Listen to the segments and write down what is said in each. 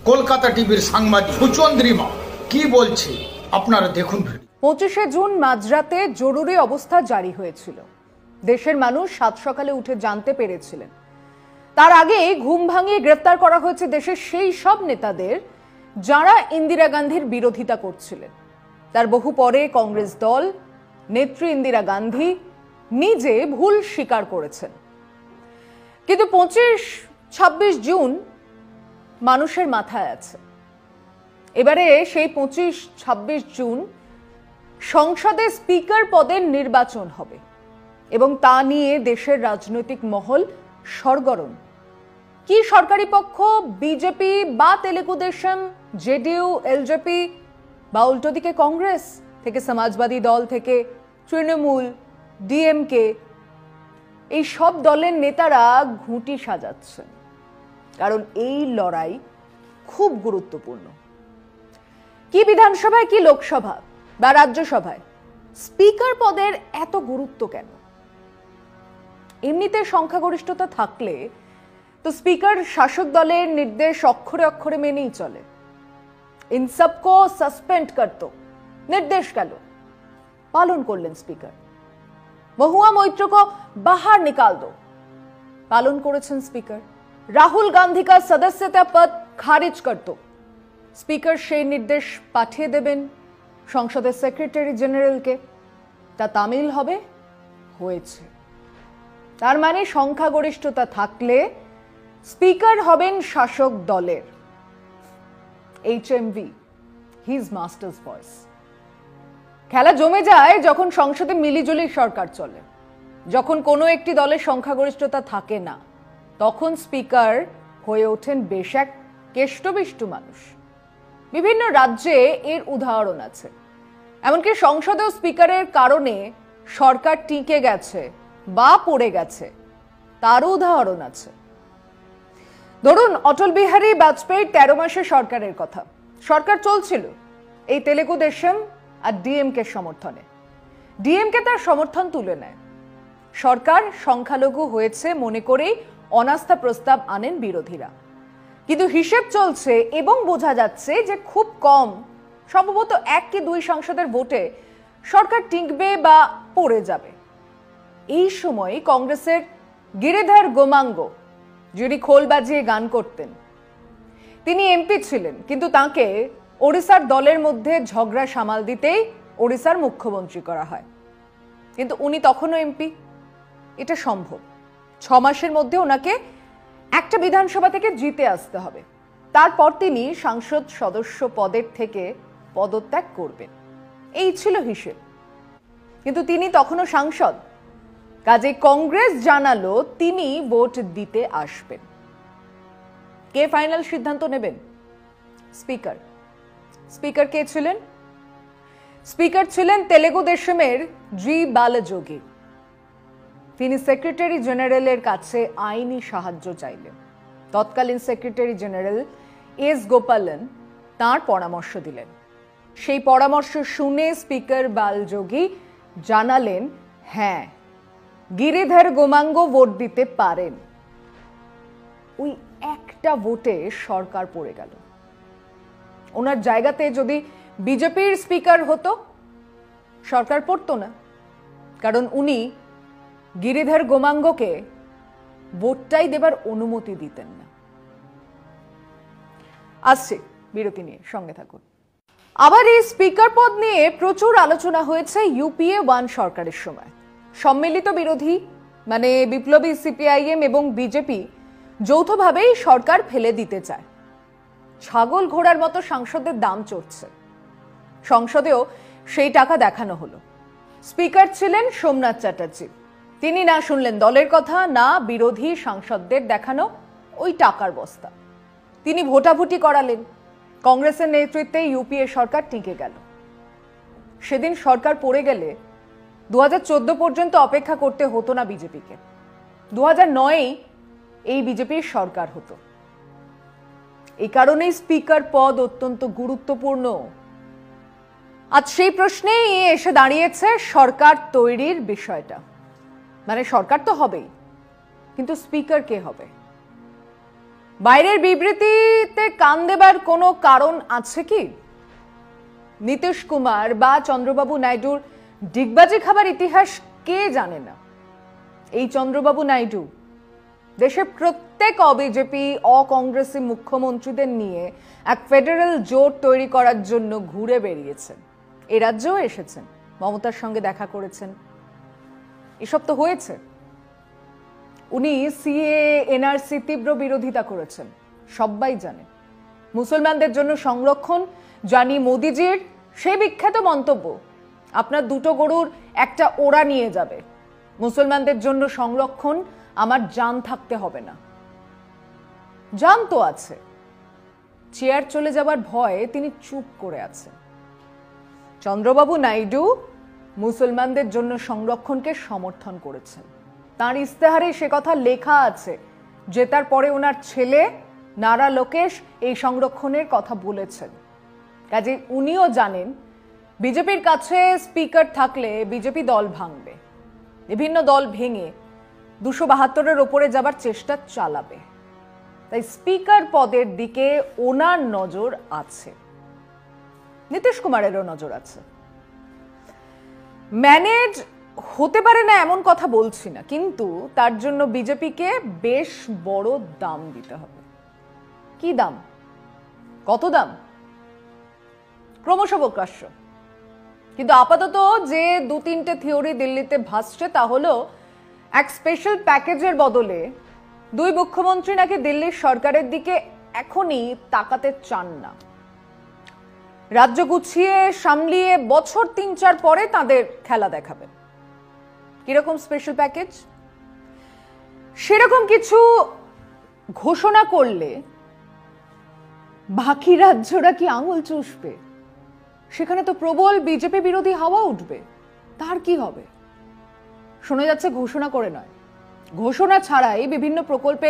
কলকাতা টিভির সাংবাদিক সুচন্দ্রিমা কি বলছে আপনারা দেখুন। 25শে জুন মাঝরাতে জরুরি অবস্থা জারি হয়েছিল। দেশের মানুষ সাত সকালে উঠে জানতে পেরেছিলেন। তার আগে ঘুম ভাঙিয়ে গ্রেফতার করা হয়েছে দেশের সেই সব নেতাদের যারা ইন্দিরা গান্ধীর বিরোধিতা করছিলেন। তার বহু পরে কংগ্রেস দল নেত্রী ইন্দিরা গান্ধী নিজে ভুল স্বীকার করেছেন। কিন্তু 25-26 জুন মানুষের মাথায় আছে। এবারে সেই 25-26 জুন সংসদে স্পিকার পদের নির্বাচন হবে এবং তা নিয়ে দেশের রাজনৈতিক মহল সরগরম। কি সরকারি পক্ষ বিজেপি বা তেলেগু দেশম, জেডিইউ, এলজেপি বা উল্টো দিকে কংগ্রেস থেকে সমাজবাদী দল থেকে তৃণমূল, ডিএমকে, এই সব দলের নেতারা ঘুঁটি সাজাচ্ছেন, কারণ এই লড়াই খুব গুরুত্বপূর্ণ। কি বিধানসভায় কি লোকসভা বা রাজ্যসভায় স্পিকার পদের এত গুরুত্ব কেন? এমনিতে সংখ্যাগরিষ্ঠতা থাকলে তো স্পিকার শাসক দলের নির্দেশ অক্ষরে অক্ষরে মেনেই চলে। ইন সবকো সাসপেন্ড করতো, নির্দেশ গেল, পালন করলেন স্পিকার। মহুয়া মৈত্রকে বাহার নিকাল দো, পালন করেছেন স্পিকার। রাহুল গান্ধী কা সদস্যতা পদ খারিজ করতো, স্পিকার সেই নির্দেশ পাঠিয়ে দেবেন সংসদের সেক্রেটারি জেনারেলকে। তা তামিল হবে, হয়েছে। তার মানে সংখ্যাগরিষ্ঠতা থাকলে স্পিকার হবেন শাসক দলের। HMV, his masters voice. খেলা জমে যায় যখন সংসদে মিলিজুলি সরকার চলে, যখন কোনো একটি দলের সংখ্যাগরিষ্ঠতা থাকে না, তখন স্পিকার হয়ে ওঠেন বেশ এক কেষ্টবিষ্টু মানুষ। বিভিন্ন রাজ্যে এর উদাহরণ আছে। এমনকি সংসদেও স্পিকারের কারণে সরকার টিকে গেছে বা পড়ে গেছে, তারও উদাহরণ আছে। ধরুন অটল বিহারী বাজপেয়ীর 13 মাসের সরকারের কথা। সরকার চলছিল এই তেলেগু দেশম আর ডিএমকে সমর্থনে। ডিএমকে তার সমর্থন তুলে নেয়। সরকার সংখ্যালঘু হয়েছে মনে করেই অনাস্থা প্রস্তাব আনেন বিরোধীরা। কিন্তু হিসেব চলছে এবং বোঝা যাচ্ছে যে খুব কম, সম্ভবত 1 কি 2 সাংসদের ভোটে সরকার টিকবে বা পড়ে যাবে। এই সময় কংগ্রেসের গিরিধর গোমাঙ্গ, যিনি খোল বাজিয়ে গান করতেন, তিনি এমপি ছিলেন, কিন্তু তাকে ওড়িশার দলের মধ্যে ঝগড়া সামাল দিতেই ওড়িশার মুখ্যমন্ত্রী করা হয়। কিন্তু উনি তখনও এমপি। এটা সম্ভব। 6 মাসের মধ্যে ওনাকে একটা বিধানসভা থেকে জিতে আসতে হবে। তারপর তিনি সংসদ সদস্য পদের থেকে পদত্যাগ করবেন। এই ছিল হিসেব। কিন্তু তিনি তখনও সাংসদ, কাজে কংগ্রেস জানালো তিনি ভোট দিতে আসবেন। কে ফাইনাল সিদ্ধান্ত নেবেন? স্পিকার। স্পিকার কে ছিলেন? স্পিকার ছিলেন তেলেগু দেশমের জি বালাযোগী। তিনি সেক্রেটারি জেনারেলের কাছে আইনি সাহায্য চাইলেন। তৎকালীন সেক্রেটারি জেনারেল এস গোপালন তাঁর পরামর্শ দিলেন। সেই পরামর্শ শুনে স্পিকার বালযোগী জানালেন, হ্যাঁ, গিরিধর গোমাঙ্গ ভোট দিতে পারেন। ওই একটা ভোটে সরকার পড়ে গেল। ওনার জায়গাতে যদি বিজেপির স্পিকার হতো, সরকার পড়তো না, কারণ উনি গিরিধর গোমাঙ্গকে ভোটটাই দেবার অনুমতি দিতেন না। আসছে বিরতি নিয়ে, সঙ্গে থাকুন। আবার এই স্পিকার পদ নিয়ে প্রচুর আলোচনা হয়েছে ইউপিএ 1 সরকারের সময়। সম্মিলিত বিরোধী মানে বিপ্লবী সিপিআইএম এবং বিজেপি যৌথভাবেই সরকার ফেলে দিতে চায়। ছাগল ঘোড়ার মতো সাংসদের দাম চড়ছে। সংসদেও সেই টাকা দেখানো হলো। স্পিকার ছিলেন সোমনাথ চ্যাটার্জি। তিনি না শুনলেন দলের কথা, না বিরোধী সাংসদদের দেখানো ওই টাকার বস্তা। তিনি ভোটাভুটি করালেন। কংগ্রেসের নেতৃত্বে ইউপিএ সরকার টিকে গেল। সেদিন সরকার পড়ে গেলে 2014 পর্যন্ত অপেক্ষা করতে হতো না বিজেপিকে। 2009-এই এই বিজেপির সরকার হতো। এই কারণেই স্পিকার পদ অত্যন্ত গুরুত্বপূর্ণ। আজ সেই প্রশ্নেই এসে দাঁড়িয়েছে সরকার তৈরির বিষয়টা। মানে সরকার তো হবেই, কিন্তু স্পিকার কে হবে? বাইরের বিবৃতিতে কান দেবার কোনো কারণ আছে কি? নীতিশ কুমার বা চন্দ্রবাবু নাইডুর ডিগবাজি খাবার ইতিহাস কে জানে না? এই চন্দ্রবাবু নাইডু দেশের প্রত্যেক অবিজেপি অকংগ্রেসি মুখ্যমন্ত্রীদের নিয়ে এক ফেডারেল জোট তৈরি করার জন্য ঘুরে বেরিয়েছেন। এ রাজ্যেও এসেছেন, মমতার সঙ্গে দেখা করেছেন, এসব তো হয়েছে। উনি সিএ এনআরসি তীব্র বিরোধিতা করেছেন, সবাই জানে। মুসলমানদের জন্য সংরক্ষণ জানি মোদিজির সে বিখ্যাত মন্তব্য, আপনার দুটো গরুর একটা ওরা নিয়ে যাবে, মুসলমানদের জন্য সংরক্ষণ, আমার জান থাকতে হবে না। জান তো আছে, চেয়ার চলে যাবার ভয়ে তিনি চুপ করে আছেন। চন্দ্রবাবু নাইডু মুসলমানদের জন্য সংরক্ষণকে সমর্থন করেছেন, তার ইস্তেহারে সে কথা লেখা আছে। জেতার পরে ওনার ছেলে নারা লোকেশ এই সংরক্ষণের কথা বলেছেন। কাজে উনিও জানেন বিজেপির কাছে স্পিকার থাকলে বিজেপি দল ভাঙবে, বিভিন্ন দল ভেঙে 272-এর ওপরে যাবার চেষ্টা চালাবে। তাই স্পিকার পদের দিকে ওনার নজর আছে, নীতিশ কুমারেরও নজর আছে। ম্যানেজ হতে পারে না এমন কথা বলছি না, কিন্তু তার জন্য বিজেপিকে বেশ বড় দাম দিতে হবে। কি দাম? কত দাম? ক্রমশ প্রকাশ্য। কিন্তু আপাতত যে 2-3টে থিওরি দিল্লিতে ভাসছে তা হলো এক স্পেশাল প্যাকেজের বদলে দুই মুখ্যমন্ত্রী নাকি দিল্লির সরকারের দিকে এখনই তাকাতে চান না। রাজ্য গুছিয়ে সামলিয়ে বছর 3-4 পরে তাদের খেলা দেখাবেন। কিরকম স্পেশাল প্যাকেজ? সেরকম কিছু ঘোষণা করলে বাকি রাজ্যরা কি আঙুল চুষবে? সেখানে তো প্রবল বিজেপি বিরোধী হাওয়া উঠবে। তার কি হবে? শোনা যাচ্ছে ঘোষণা করে নয়, ঘোষণা ছাড়াই বিভিন্ন প্রকল্পে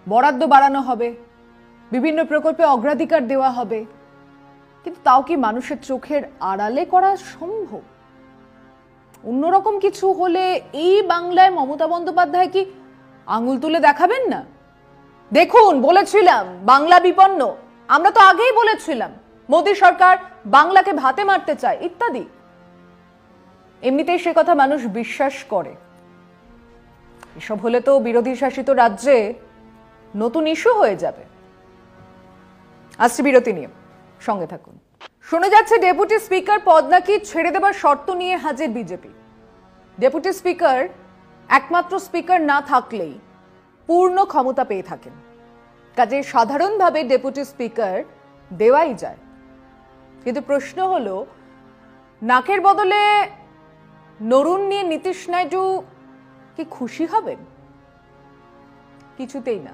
বরাদ্দ বাড়ানো হবে, বিভিন্ন প্রকল্পে অগ্রাধিকার দেওয়া হবে। কিন্তু তাও কি মানুষের চোখের আড়ালে করা সম্ভব? অন্যরকম কিছু হলে এই বাংলায় মমতা বন্দ্যোপাধ্যায় কি আঙুল তুলে দেখাবেন না? দেখুন, বলেছিলাম বাংলা বিপন্ন, আমরা তো আগেই বলেছিলাম মোদী সরকার বাংলাকে ভাতে মারতে চায় ইত্যাদি। এমনিতেই সে কথা মানুষ বিশ্বাস করে। এসব হলে তো বিরোধী শাসিত রাজ্যে নতুন ইস্যু হয়ে যাবে। আসছে বিরতি নিয়ে, সঙ্গে থাকুন। শোনা যাচ্ছে ডেপুটি স্পিকার পদ নাকি ছেড়ে দেবার শর্ত নিয়ে হাজির বিজেপি। ডেপুটি স্পিকার একমাত্র স্পিকার না থাকলেই পূর্ণ ক্ষমতা পেয়ে থাকেন, কাজে সাধারণভাবে ডেপুটি স্পিকার দেওয়াই যায়। কিন্তু প্রশ্ন হলো, নাকের বদলে নরুন নিয়ে নীতিশ নাইডু কি খুশি হবেন? কিছুতেই না।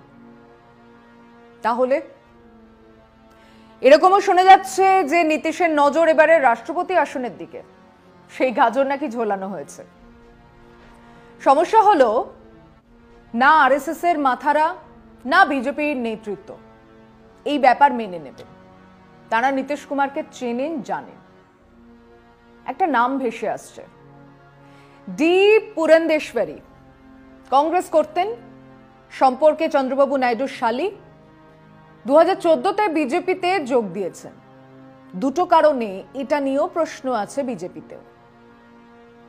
তাহলে এরকমও শোনা যাচ্ছে যে নীতিশের নজর এবারে রাষ্ট্রপতি আসনের দিকে, সেই গাজর নাকি ঝোলানো হয়েছে। সমস্যা হলো, না আরএসএস এর মাথারা না বিজেপির নেতৃত্ব এই ব্যাপার মেনে নেবেন। তারা নীতিশ কুমারকে চেনেন, জানেন। একটা নাম ভেসে আসছে, ডি পুরন্দেশ্বরী। কংগ্রেস করতেন, সম্পর্কে চন্দ্রবাবু নাইডুর শালী। 2014-তে বিজেপিতে যোগ দিয়েছেন। দুটো কারণে এটা নিয়েও প্রশ্ন আছে বিজেপিতেও।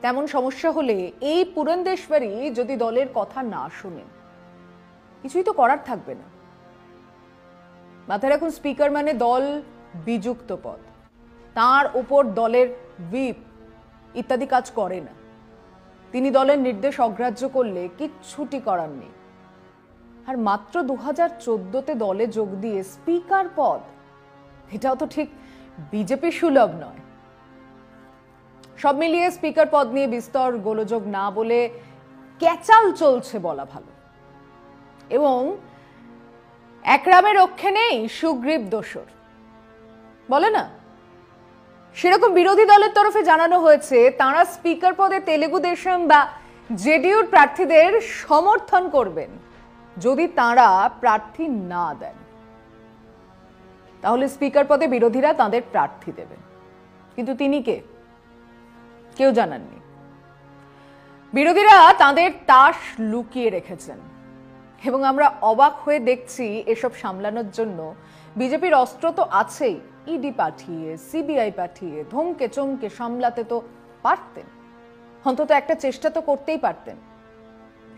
তেমন সমস্যা হলে এই পুরন্দেশ্বরী যদি দলের কথা না শুনেন, কিছুই তো করার থাকবে না। মাথায় রাখুন, স্পিকার মানে দল বিযুক্ত পদ, তার উপর দলের হুইপ ইত্যাদি কাজ করে না। তিনি দলের নির্দেশ অগ্রাহ্য করলে কিচ্ছুটি করার নেই। আর মাত্র 2014-তে দলে যোগ দিয়ে স্পিকার পদ, এটাও তো ঠিক বিজেপি সুলভ নয়। সব মিলিয়ে স্পিকার পদ নিয়ে বিস্তর গোলযোগ না বলে ক্যাচাল চলছে বলা ভালো। এবং একরামে রক্ষে নেই সুগ্রীব দোসর, বলে না, সেরকম বিরোধী দলের তরফে জানানো হয়েছে তারা স্পিকার পদে তেলেগু দেশম বা জেডিইউর প্রার্থীদের সমর্থন করবেন যদি তারা প্রার্থী না দেন। তাহলে স্পিকার পদে বিরোধীরা তাদের প্রার্থী দেবেন। কিন্তু তিনি কে? কেউ জানাননি। বিরোধীরা তাদের তাস লুকিয়ে রেখেছেন। এবং আমরা অবাক হয়ে দেখছি এসব সামলানোর জন্য বিজেপির অস্ত্র তো আছেই, ইডি পাঠিয়ে সিবিআই পাঠিয়ে ধমকে চমকে সামলাতে তো পারতেন, অন্তত একটা চেষ্টা তো করতেই পারতেন।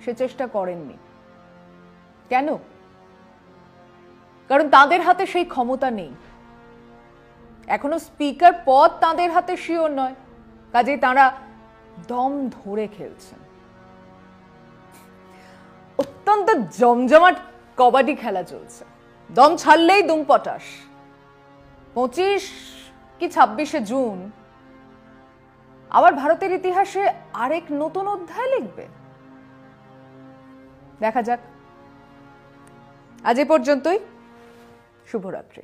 সে চেষ্টা করেননি। কেন? কারণ তাদের হাতে সেই ক্ষমতা নেই, এখনো স্পিকার পদ তাদের হাতে শিওর নয়, কাজেই তারা দম ধরে খেলছেন। অত্যন্ত জমজমাট কবাডি খেলা চলছে, দম ছাড়লেই দুম পটাশ। 25 কি 26শে জুন আবার ভারতের ইতিহাসে আরেক নতুন অধ্যায় লিখবে। দেখা যাক। আজ এ পর্যন্তই। শুভরাত্রি।